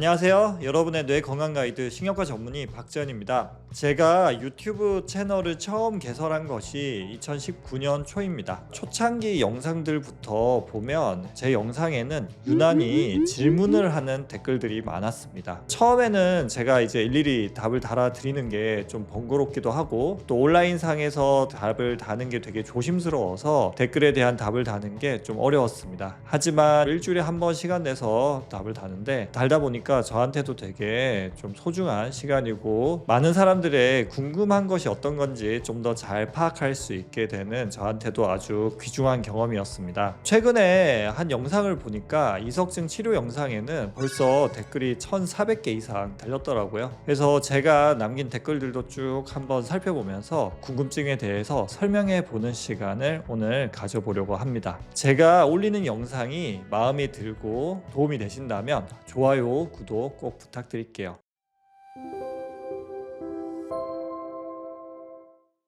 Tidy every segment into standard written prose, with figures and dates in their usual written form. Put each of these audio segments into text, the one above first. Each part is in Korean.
안녕하세요. 여러분의 뇌 건강 가이드 신경과 전문의 박지현입니다. 제가 유튜브 채널을 처음 개설한 것이 2019년 초입니다. 초창기 영상들부터 보면 제 영상에는 유난히 질문을 하는 댓글들이 많았습니다. 처음에는 제가 이제 일일이 답을 달아드리는 게 좀 번거롭기도 하고 또 온라인상에서 답을 다는 게 되게 조심스러워서 댓글에 대한 답을 다는 게 좀 어려웠습니다. 하지만 일주일에 한 번 시간 내서 답을 다는데 달다 보니까 저한테도 되게 좀 소중한 시간이고 많은 사람들의 궁금한 것이 어떤 건지 좀 더 잘 파악할 수 있게 되는 저한테도 아주 귀중한 경험이었습니다. 최근에 한 영상을 보니까 이석증 치료 영상에는 벌써 댓글이 1,400개 이상 달렸더라고요. 그래서 제가 남긴 댓글들도 쭉 한번 살펴보면서 궁금증에 대해서 설명해 보는 시간을 오늘 가져보려고 합니다. 제가 올리는 영상이 마음에 들고 도움이 되신다면 좋아요, 구독 꼭 부탁드릴게요.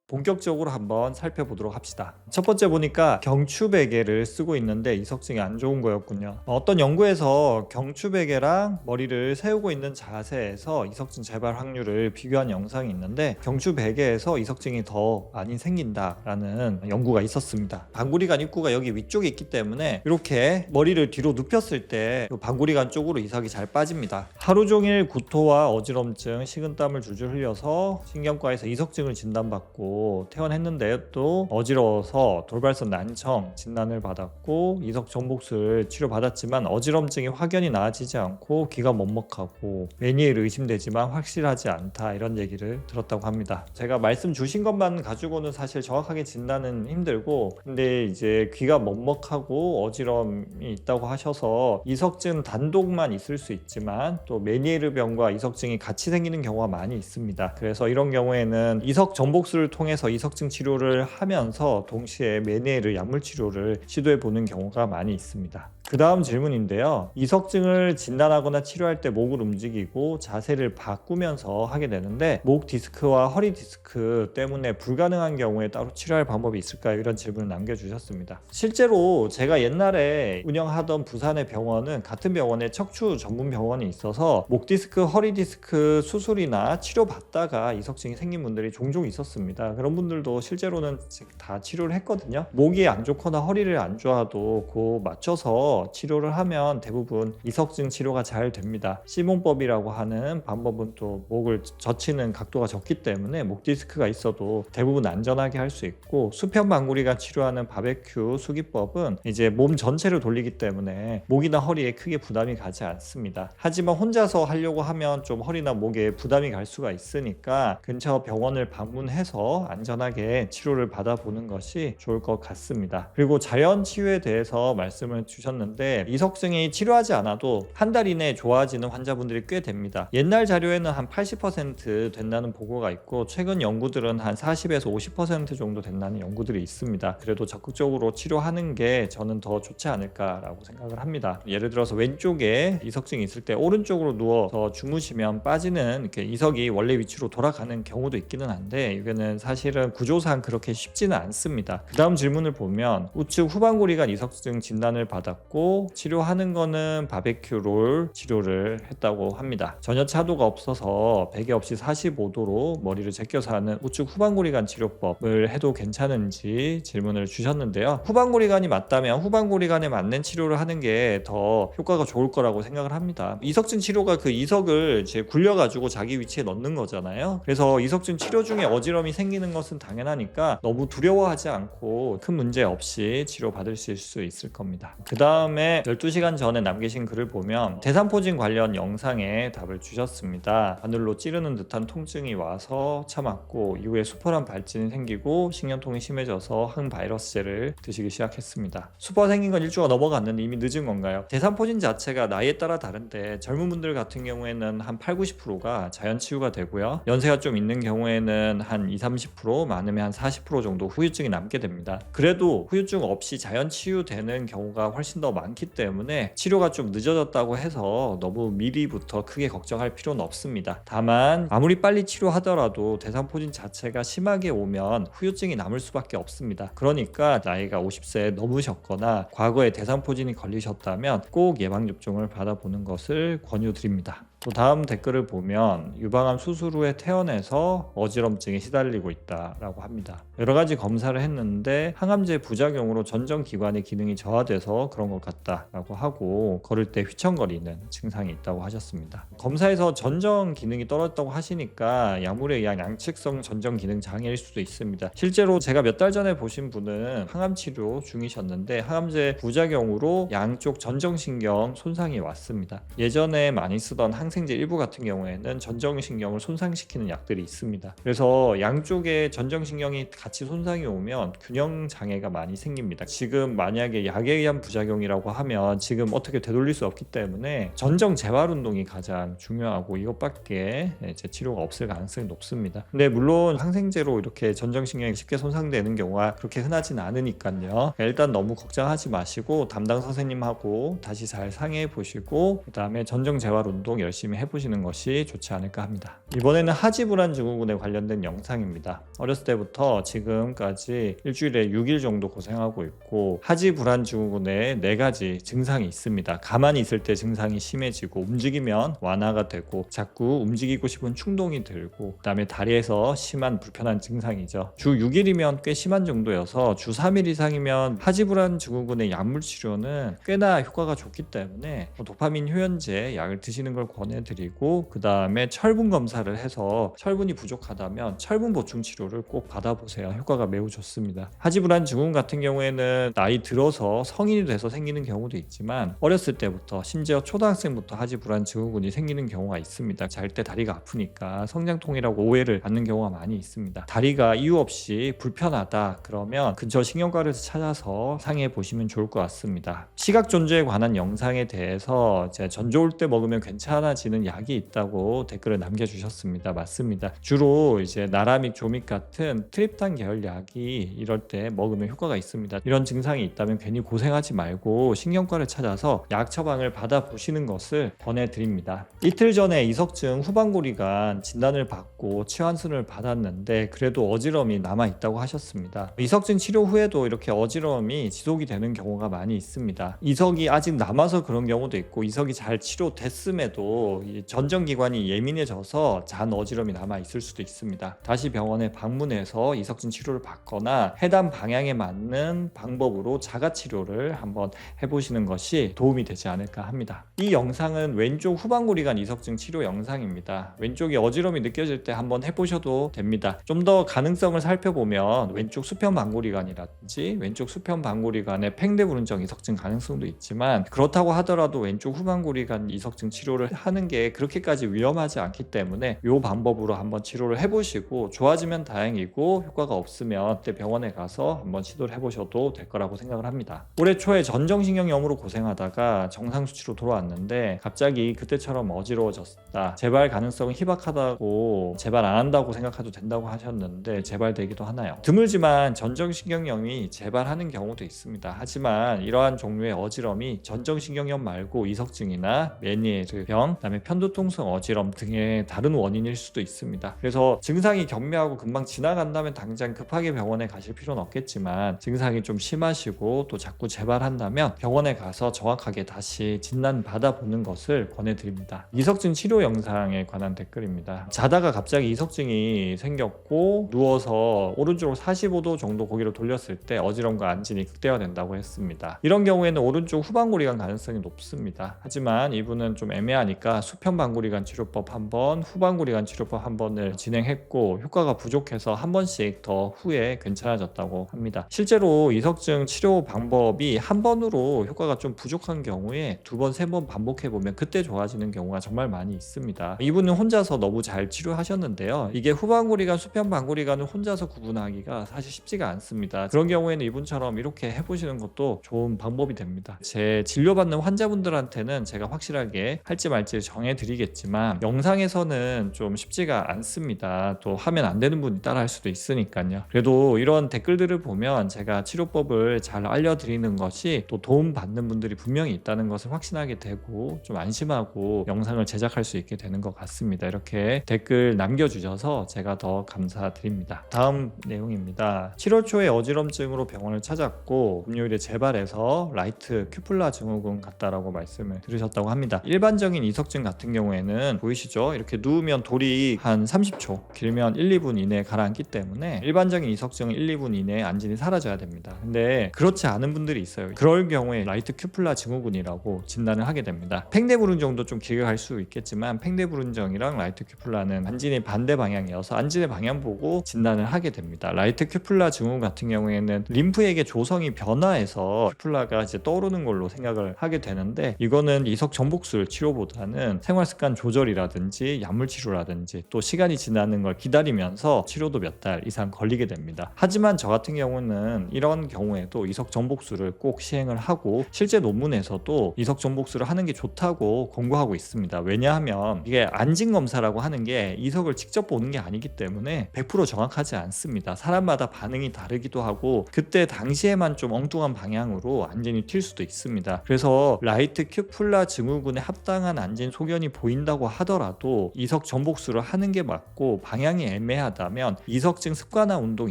본격적으로 한번 살펴보도록 합시다. 첫 번째 보니까 경추베개를 쓰고 있는데 이석증이 안 좋은 거였군요. 어떤 연구에서 경추베개랑 머리를 세우고 있는 자세에서 이석증 재발 확률을 비교한 영상이 있는데 경추베개에서 이석증이 더 많이 생긴다라는 연구가 있었습니다. 방구리관 입구가 여기 위쪽에 있기 때문에 이렇게 머리를 뒤로 눕혔을 때 방구리관 쪽으로 이석이 잘 빠집니다. 하루 종일 구토와 어지럼증, 식은땀을 줄줄 흘려서 신경과에서 이석증을 진단받고 퇴원했는데 또 어지러워서 돌발성 난청 진단을 받았고 이석 정복술 치료받았지만 어지럼증이 확연히 나아지지 않고 귀가 먹먹하고 메니에르 의심되지만 확실하지 않다 이런 얘기를 들었다고 합니다. 제가 말씀 주신 것만 가지고는 사실 정확하게 진단은 힘들고 근데 이제 귀가 먹먹하고 어지럼이 있다고 하셔서 이석증 단독만 있을 수 있지만 또 메니에르 병과 이석증이 같이 생기는 경우가 많이 있습니다. 그래서 이런 경우에는 이석 정복술을 통해서 이석증 치료를 하면서 동시에 메니에르 약물 치료를 시도해 보는 경우가 많이 있습니다. 그 다음 질문인데요. 이석증을 진단하거나 치료할 때 목을 움직이고 자세를 바꾸면서 하게 되는데 목 디스크와 허리 디스크 때문에 불가능한 경우에 따로 치료할 방법이 있을까요? 이런 질문을 남겨주셨습니다. 실제로 제가 옛날에 운영하던 부산의 병원은 같은 병원에 척추 전문 병원이 있어서 목 디스크, 허리 디스크 수술이나 치료받다가 이석증이 생긴 분들이 종종 있었습니다. 그런 분들도 실제로는 다 치료를 했거든요. 목이 안 좋거나 허리를 안 좋아도 그 맞춰서 치료를 하면 대부분 이석증 치료가 잘 됩니다. 시몬법이라고 하는 방법은 또 목을 젖히는 각도가 적기 때문에 목 디스크가 있어도 대부분 안전하게 할 수 있고 수평 방구리가 치료하는 바베큐 수기법은 이제 몸 전체를 돌리기 때문에 목이나 허리에 크게 부담이 가지 않습니다. 하지만 혼자서 하려고 하면 좀 허리나 목에 부담이 갈 수가 있으니까 근처 병원을 방문해서 안전하게 치료를 받아보는 것이 좋을 것 같습니다. 그리고 자연 치유에 대해서 말씀을 주셨는데 이석증이 치료하지 않아도 한 달 이내에 좋아지는 환자분들이 꽤 됩니다. 옛날 자료에는 한 80% 된다는 보고가 있고 최근 연구들은 한 40에서 50% 정도 된다는 연구들이 있습니다. 그래도 적극적으로 치료하는 게 저는 더 좋지 않을까라고 생각을 합니다. 예를 들어서 왼쪽에 이석증이 있을 때 오른쪽으로 누워서 주무시면 빠지는 이렇게 이석이 원래 위치로 돌아가는 경우도 있기는 한데 이거는 사실은 구조상 그렇게 쉽지는 않습니다. 그 다음 질문을 보면 우측 후방구리관 이석증 진단을 받았고 치료하는 거는 바베큐 롤 치료를 했다고 합니다. 전혀 차도가 없어서 베개 없이 45도로 머리를 제껴서 하는 우측 후방구리관 치료법을 해도 괜찮은지 질문을 주셨는데요. 후방구리관이 맞다면 후방구리관에 맞는 치료를 하는 게 더 효과가 좋을 거라고 생각을 합니다. 이석증 치료가 그 이석을 이제 굴려가지고 자기 위치에 넣는 거잖아요. 그래서 이석증 치료 중에 어지럼이 생기는 것은 당연하니까 너무 두려워하지 않고 큰 문제 없이 치료받으실 수 있을 겁니다. 그 다음에 12시간 전에 남기신 글을 보면 대상포진 관련 영상에 답을 주셨습니다. 바늘로 찌르는 듯한 통증이 와서 참았고 이후에 수포란 발진이 생기고 식년통이 심해져서 항바이러스제를 드시기 시작했습니다. 수포가 생긴 건 일주가 넘어갔는데 이미 늦은 건가요? 대상포진 자체가 나이에 따라 다른데 젊은 분들 같은 경우에는 한 80-90%가 자연 치유가 되고요. 연세가 좀 있는 경우에는 한 20-30%, 많으면 한 40% 정도 후유증이 남게 됩니다. 그래도 후유증 없이 자연 치유되는 경우가 훨씬 더 더 많기 때문에 치료가 좀 늦어졌다고 해서 너무 미리부터 크게 걱정할 필요는 없습니다. 다만 아무리 빨리 치료하더라도 대상포진 자체가 심하게 오면 후유증이 남을 수밖에 없습니다. 그러니까 나이가 50세 넘으셨거나 과거에 대상포진이 걸리셨다면 꼭 예방접종을 받아보는 것을 권유드립니다. 또 다음 댓글을 보면 유방암 수술 후에 퇴원해서 어지럼증에 시달리고 있다라고 합니다. 여러 가지 검사를 했는데 항암제 부작용으로 전정기관의 기능이 저하돼서 그런 것 같다라고 하고 걸을 때 휘청거리는 증상이 있다고 하셨습니다. 검사에서 전정 기능이 떨어졌다고 하시니까 약물에 의한 양측성 전정 기능 장애일 수도 있습니다. 실제로 제가 몇 달 전에 보신 분은 항암 치료 중이셨는데 항암제 부작용으로 양쪽 전정신경 손상이 왔습니다. 예전에 많이 쓰던 항생제 일부 같은 경우에는 전정신경을 손상시키는 약들이 있습니다. 그래서 양쪽에 전정신경이 같이 손상이 오면 균형 장애가 많이 생깁니다. 지금 만약에 약에 의한 부작용이라고 하면 지금 어떻게 되돌릴 수 없기 때문에 전정 재활 운동이 가장 중요하고 이것밖에 이제 치료가 없을 가능성이 높습니다. 근데 물론 항생제로 이렇게 전정신경이 쉽게 손상되는 경우가 그렇게 흔하진 않으니까요. 일단 너무 걱정하지 마시고 담당 선생님하고 다시 잘 상의해 보시고 그 다음에 전정 재활 운동 열심히 해보시는 것이 좋지 않을까 합니다. 이번에는 하지불안 증후군에 관련된 영상입니다. 어렸을 때부터 지금까지 일주일에 6일 정도 고생하고 있고 하지불안 증후군에 4가지 증상이 있습니다. 가만히 있을 때 증상이 심해지고 움직이면 완화가 되고 자꾸 움직이고 싶은 충동이 들고 그 다음에 다리에서 심한 불편한 증상이죠. 주 6일이면 꽤 심한 정도여서 주 3일 이상이면 하지불안 증후군의 약물 치료는 꽤나 효과가 좋기 때문에 도파민 효연제 약을 드시는 걸 권해드리고 그 다음에 철분 검사를 해서 철분이 부족하다면 철분 보충 치료를 꼭 받아보세요. 효과가 매우 좋습니다. 하지불안 증후군 같은 경우에는 나이 들어서 성인이 돼서 생기는 경우도 있지만 어렸을 때부터 심지어 초등학생부터 하지불안 증후군이 생기는 경우가 있습니다. 잘 때 다리가 아프니까 성장통이라고 오해를 받는 경우가 많이 있습니다. 다리가 이유 없이 불편하다 그러면 근처 신경과를 찾아서 상의해 보시면 좋을 것 같습니다. 시각 존재에 관한 영상에 대해서 제가 전 좋을 때 먹으면 괜찮아지는 약이 있다고 댓글을 남겨주셨습니다. 맞습니다. 주로 이제 나라믹, 조믹 같은 트립탄 계열 약이 이럴 때 먹으면 효과가 있습니다. 이런 증상이 있다면 괜히 고생하지 말고 신경과를 찾아서 약 처방을 받아보시는 것을 권해드립니다. 이틀 전에 이석증 후방골이관 진단을 받고 치환순을 받았는데 그래도 어지러움이 남아있다고 하셨습니다. 이석증 치료 후에도 이렇게 어지러움이 지속이 되는 경우가 많이 있습니다. 이석이 아직 남아서 그런 경우도 있고 이석이 잘 치료됐음에도 전정기관이 예민해져서 잔 어지러움이 남아있을 수도 있습니다. 다시 병원에 방문해서 이석증 치료를 받거나 해당 방향에 맞는 방법으로 자가치료를 한번 해보시는 것이 도움이 되지 않을까 합니다. 이 영상은 왼쪽 후방골이관 이석증 치료 영상입니다. 왼쪽이 어지러움이 느껴질 때 한번 해보셔도 됩니다. 좀 더 가능성을 살펴보면 왼쪽 수평 방골이관이라든지 왼쪽 수평 방골이관의 팽대부른정 이석증 가능성도 있지만 그렇다고 하더라도 왼쪽 후방골이관 이석증 치료를 하는 게 그렇게까지 위험하지 않기 때문에 이 방법으로 한번 치료를 해보시고 좋아지면 다행이고 효과가 없으면 그때 병원에 가서 한번 시도를 해보셔도 될 거라고 생각을 합니다. 올해 초에 전정신경염으로 고생하다가 정상 수치로 돌아왔는데 갑자기 그때처럼 어지러워졌다. 재발 가능성은 희박하다고 재발 안 한다고 생각해도 된다고 하셨는데 재발되기도 하나요? 드물지만 전정신경염이 재발하는 경우도 있습니다. 하지만 이러한 종류의 어지럼이 전정신경염 말고 이석증이나 메니에르병, 그다음에 편두통성 어지럼 등의 다른 원인일 수도 있습니다. 그래서 증상이 경미하고 금방 지나간다면 당장 급하게 병원에 가실 필요는 없겠지만 증상이 좀 심하시고 또 자꾸 재발한다면 병원에 가서 정확하게 다시 진단 받아보는 것을 권해드립니다. 이석증 치료 영상에 관한 댓글입니다. 자다가 갑자기 이석증이 생겼고 누워서 오른쪽으로 45도 정도 고개를 돌렸을 때 어지럼과 안진이 극대화된다고 했습니다. 이런 경우에는 오른쪽 후방골이관 가능성이 높습니다. 하지만 이분은 좀 애매하니까 수평 방골이관 치료법 한 번, 후방골이관 치료법 한 번을 진행했고 효과가 부족해서 한 번씩 더 후에 괜찮아졌다고 합니다. 실제로 이석증 치료 방법이 한 번으로 효과가 좀 부족한 경우에 2번, 3번 반복해보면 그때 좋아지는 경우가 정말 많이 있습니다. 이분은 혼자서 너무 잘 치료하셨는데요. 이게 후방골이관, 수평 방골이관을 혼자서 구분하기가 사실 쉽지가 않습니다. 그런 경우에는 이분처럼 이렇게 해보시는 것도 좋은 방법이 됩니다. 제 진료받는 환자분들한테는 제가 확실하게 할지 말지 정해드리겠지만 영상에서는 좀 쉽지가 않습니다. 또 하면 안 되는 분이 따라 할 수도 있으니까요. 그래도 이런 댓글들을 보면 제가 치료법을 잘 알려드리는 것이 또 도움 받는 분들이 분명히 있다는 것을 확신하게 되고 좀 안심하고 영상을 제작할 수 있게 되는 것 같습니다. 이렇게 댓글 남겨주셔서 제가 더 감사드립니다. 다음 내용입니다. 7월 초에 어지럼증으로 병원을 찾았고 금요일에 재발해서 라이트 큐플라 증후군 같다라고 말씀을 들으셨다고 합니다. 일반적인 이석증 같은 경우에는 보이시죠? 이렇게 누우면 돌이 한 30초, 길면 1, 2분 이내에 가라앉기 때문에 일반적인 이석증은 1, 2분 이내에 안진이 사라져야 됩니다. 근데 그렇지 않은 분들이 있어요. 그럴 경우에 라이트 큐플라 증후군이라고 진단을 하게 됩니다. 팽대불은 정도 좀 길게 갈 수 있겠지만 팽대불운정이랑 라이트 큐플라는 안진이 반대 방향이어서 안진의 방향 보고 진단을 하게 됩니다. 라이트 큐플라 증후군 같은 경우에는 림프액의 조성이 변화해서 큐플라가 이제 떠오르는 걸로 생각을 하게 되는데, 이거는 이석 정복술 치료보다는 생활습관 조절이라든지 약물 치료라든지 또 시간이 지나는 걸 기다리면서 치료도 몇 달 이상 걸리게 됩니다. 하지만 저 같은 경우는 이런 경우에도 이석 정복술을 꼭 시행을 하고 실제 논문에서도 이석 정복술을 하는 게 좋다고 권고하고 있습니다. 왜냐하면 이게 안진 검사라고 하는 게 이석을 직접 보는 게 아니기 때문에 100% 정확하지 않습니다. 사람마다 반응이 다르기도 하고 그때 당시에만 좀 엉뚱한 방향으로 안진이 튈 수도 있습니다. 그래서 라이트 큐플라 증후군에 합당한 안진 소견이 보인다고 하더라도 이석 정복술을 하는 게 맞고, 방향이 애매하다면 이석증 습관화 운동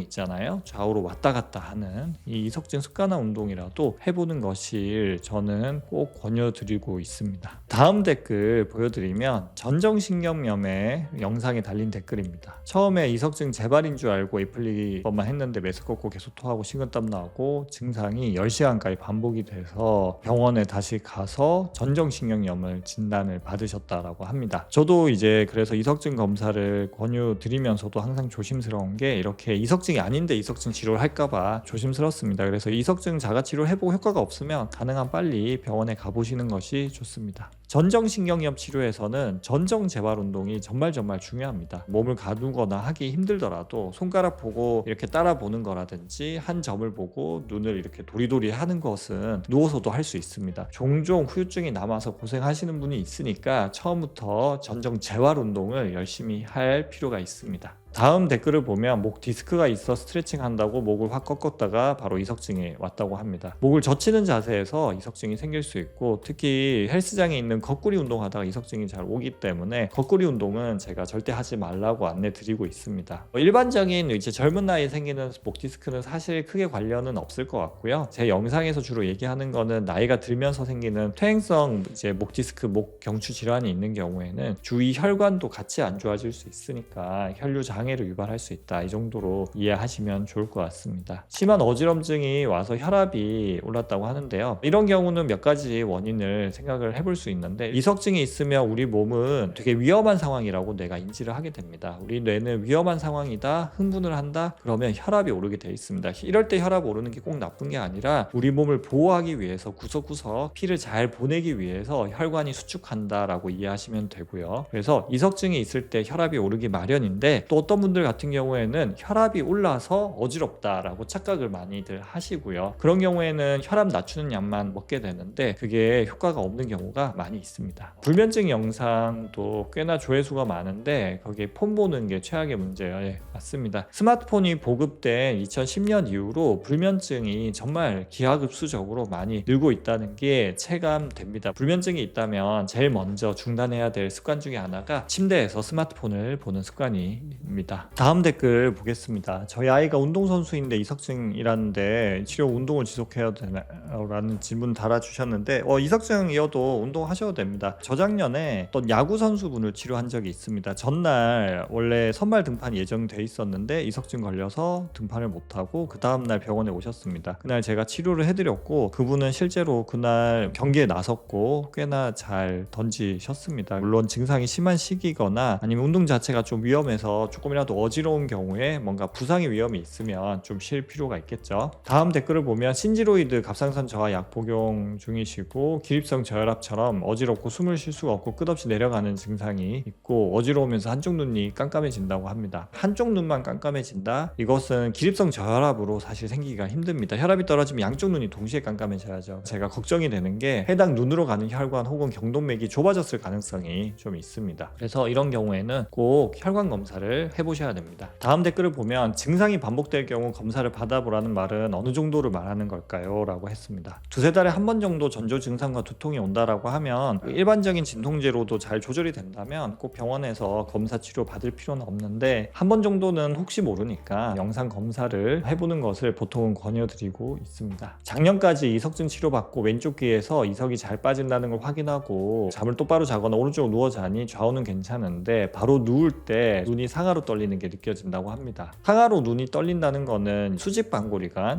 있잖아요. 좌우로 왔다 갔다 하는 이 이석증 습관화 운동이라도 해보는 것을 저는 꼭 권유드리고 있습니다. 다음 댓글 보여드리면 전정신경염의 영상에 달린 댓글입니다. 처음에 이석증 재발인 줄 알고 에플리것만 했는데 매스 꺾고 계속 토하고 식은땀 나고 증상이 10시간까지 반복이 돼서 병원에 다시 가서 전정신경염을 진단을 받으셨다라고 합니다. 저도 이제 그래서 이석증 검사를 권유드리면서도 항상 조심스러운 게, 이렇게 이석증이 아닌데 이석증 치료를 할까봐 조심스럽습니다. 그래서 이석증 자가치료 해보고 효과가 없으면 가능한 빨리 병원에 가보시는 것이 좋습니다. 전정신경염 치료에서는 전정 재발 운동이 정말 중요합니다. 몸을 가누거나 하기 힘들더라도 손가락 보고 이렇게 따라 보는 거라든지 한 점을 보고 눈을 이렇게 도리도리 하는 것은 누워서도 할 수 있습니다. 종종 후유증이 남아서 고생하시는 분이 있으니까 처음부터 전정 재활 운동을 열심히 할 필요가 있습니다. 다음 댓글을 보면 목 디스크가 있어 스트레칭 한다고 목을 확 꺾었다가 바로 이석증이 왔다고 합니다. 목을 젖히는 자세에서 이석증이 생길 수 있고, 특히 헬스장에 있는 거꾸리 운동하다가 이석증이 잘 오기 때문에 거꾸리 운동은 제가 절대 하지 말라고 안내 드리고 있습니다. 일반적인 이제 젊은 나이에 생기는 목 디스크는 사실 크게 관련은 없을 것 같고요. 제 영상에서 주로 얘기하는 거는 나이가 들면서 생기는 퇴행성 이제 목 디스크, 목 경추 질환이 있는 경우에는 주위 혈관도 같이 안 좋아질 수 있으니까 혈류 장애를 유발할 수 있다, 이 정도로 이해하시면 좋을 것 같습니다. 심한 어지럼증이 와서 혈압이 올랐다고 하는데요. 이런 경우는 몇 가지 원인을 생각을 해볼 수 있는데, 이석증이 있으면 우리 몸은 되게 위험한 상황이라고 뇌가 인지를 하게 됩니다. 우리 뇌는 위험한 상황이다, 흥분을 한다, 그러면 혈압이 오르게 돼 있습니다. 이럴 때 혈압 오르는 게 꼭 나쁜 게 아니라 우리 몸을 보호하기 위해서 구석구석 피를 잘 보내기 위해서 혈관이 수축한다라고 이해하시면 되고요. 그래서 이석증이 있을 때 혈압이 오르기 마련인데, 또 어떤 분들 같은 경우에는 혈압이 올라서 어지럽다라고 착각을 많이들 하시고요. 그런 경우에는 혈압 낮추는 약만 먹게 되는데 그게 효과가 없는 경우가 많이 있습니다. 불면증 영상도 꽤나 조회수가 많은데 거기에 폰 보는 게 최악의 문제예요. 예, 맞습니다. 스마트폰이 보급된 2010년 이후로 불면증이 정말 기하급수적으로 많이 늘고 있다는 게 체감됩니다. 불면증이 있다면 제일 먼저 중단해야 될 습관 중에 하나가 침대에서 스마트폰을 보는 습관입니다. 다음 댓글 보겠습니다. 저희 아이가 운동선수인데 이석증이라는데 치료 운동을 지속해야 되나요? 라는 질문 달아주셨는데 이석증이어도 운동하셔도 됩니다. 저작년에 어떤 야구선수분을 치료한 적이 있습니다. 전날 원래 선발 등판이 예정돼 있었는데 이석증 걸려서 등판을 못하고 그 다음날 병원에 오셨습니다. 그날 제가 치료를 해드렸고 그분은 실제로 그날 경기에 나섰고 꽤나 잘 던지셨습니다. 물론 증상이 심한 시기거나 아니면 운동 자체가 좀 위험해서 조금이라도 어지러운 경우에 뭔가 부상의 위험이 있으면 좀 쉴 필요가 있겠죠. 다음 댓글을 보면 신지로이드 갑상선 저하 약 복용 중이시고 기립성 저혈압처럼 어지럽고 숨을 쉴 수가 없고 끝없이 내려가는 증상이 있고 어지러우면서 한쪽 눈이 깜깜해진다고 합니다. 한쪽 눈만 깜깜해진다? 이것은 기립성 저혈압으로 사실 생기기가 힘듭니다. 혈압이 떨어지면 양쪽 눈이 동시에 깜깜해져야죠. 제가 걱정이 되는 게 해당 눈으로 가는 혈관 혹은 경동맥이 좁아졌을 가능성이 좀 있습니다. 그래서 이런 경우에는 꼭 혈관 검사를 해보셔야 됩니다. 다음 댓글을 보면 증상이 반복될 경우 검사를 받아보라는 말은 어느 정도를 말하는 걸까요? 라고 했습니다. 두세 달에 한 번 정도 전조 증상과 두통이 온다라고 하면 일반적인 진통제로도 잘 조절이 된다면 꼭 병원에서 검사 치료 받을 필요는 없는데 한 번 정도는 혹시 모르니까 영상 검사를 해보는 것을 보통은 권유드리고 있습니다. 작년까지 이석증 치료받고 왼쪽 귀에서 이석이 잘 빠진다는 걸 확인하고 잠을 똑바로 자거나 오른쪽으로 누워 자니 좌우는 괜찮은데 바로 누울 때 눈이 상하로 떨리는 게 느껴진다고 합니다. 상하로 눈이 떨린다는 거는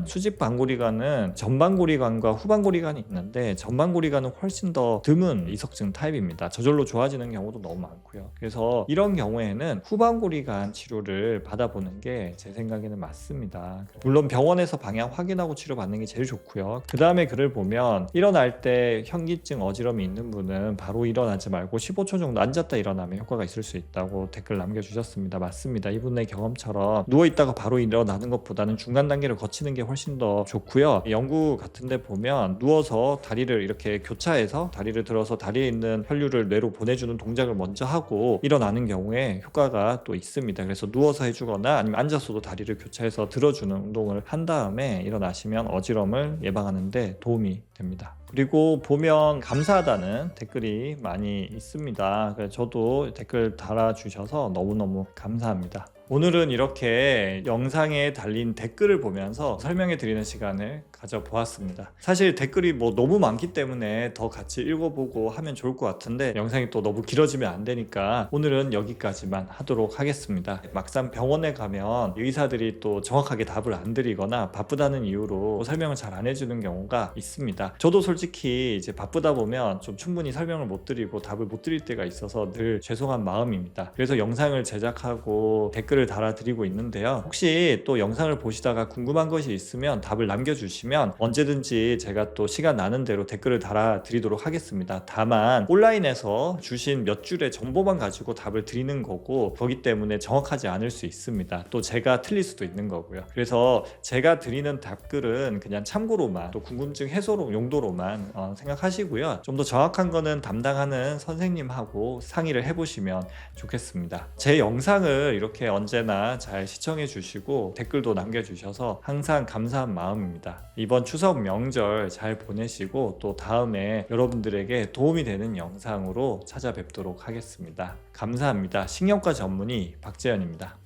수직방고리관은 전방고리관과 후방고리관이 있는데 전방고리관은 훨씬 더 드문 이석증 타입입니다. 저절로 좋아지는 경우도 너무 많고요. 그래서 이런 경우에는 후방고리관 치료를 받아보는 게 제 생각에는 맞습니다. 물론 병원에서 방향 확인하고 치료받는 게 제일 좋고요. 그 다음에 글을 보면 일어날 때 현기증, 어지럼이 있는 분은 바로 일어나지 말고 15초 정도 앉았다 일어나면 효과가 있을 수 있다고 댓글 남겨주셨습니다. 맞습니다. 이분의 경험처럼 누워있다가 바로 일어나는 것보다는 중간 단계를 거치는 게 훨씬 더 좋고요. 연구 같은 데 보면 누워서 다리를 이렇게 교차해서 다리를 들어서 다리에 있는 혈류를 뇌로 보내주는 동작을 먼저 하고 일어나는 경우에 효과가 또 있습니다. 그래서 누워서 해주거나 아니면 앉아서도 다리를 교차해서 들어주는 운동을 한 다음에 일어나시면 어지럼을 예방하는 데 도움이 됩니다. 그리고 보면 감사하다는 댓글이 많이 있습니다. 그래서 저도 댓글 달아주셔서 너무너무 감사합니다. 오늘은 이렇게 영상에 달린 댓글을 보면서 설명해 드리는 시간을 가져보았습니다. 사실 댓글이 너무 많기 때문에 더 같이 읽어보고 하면 좋을 것 같은데 영상이 또 너무 길어지면 안 되니까 오늘은 여기까지만 하도록 하겠습니다. 막상 병원에 가면 의사들이 또 정확하게 답을 안 드리거나 바쁘다는 이유로 설명을 잘 안 해주는 경우가 있습니다. 저도 솔직히 이제 바쁘다 보면 좀 충분히 설명을 못 드리고 답을 못 드릴 때가 있어서 늘 죄송한 마음입니다. 그래서 영상을 제작하고 댓글을 달아드리고 있는데요. 혹시 또 영상을 보시다가 궁금한 것이 있으면 답을 남겨주시면 언제든지 제가 또 시간 나는 대로 댓글을 달아드리도록 하겠습니다. 다만 온라인에서 주신 몇 줄의 정보만 가지고 답을 드리는 거고 거기 때문에 정확하지 않을 수 있습니다. 또 제가 틀릴 수도 있는 거고요. 그래서 제가 드리는 답글은 그냥 참고로만 또 궁금증 해소 용도로만 생각하시고요. 좀 더 정확한 거는 담당하는 선생님하고 상의를 해보시면 좋겠습니다. 제 영상을 이렇게 언제나 잘 시청해 주시고 댓글도 남겨주셔서 항상 감사한 마음입니다. 이번 추석 명절 잘 보내시고 또 다음에 여러분들에게 도움이 되는 영상으로 찾아뵙도록 하겠습니다. 감사합니다. 신경과 전문의 박재현입니다.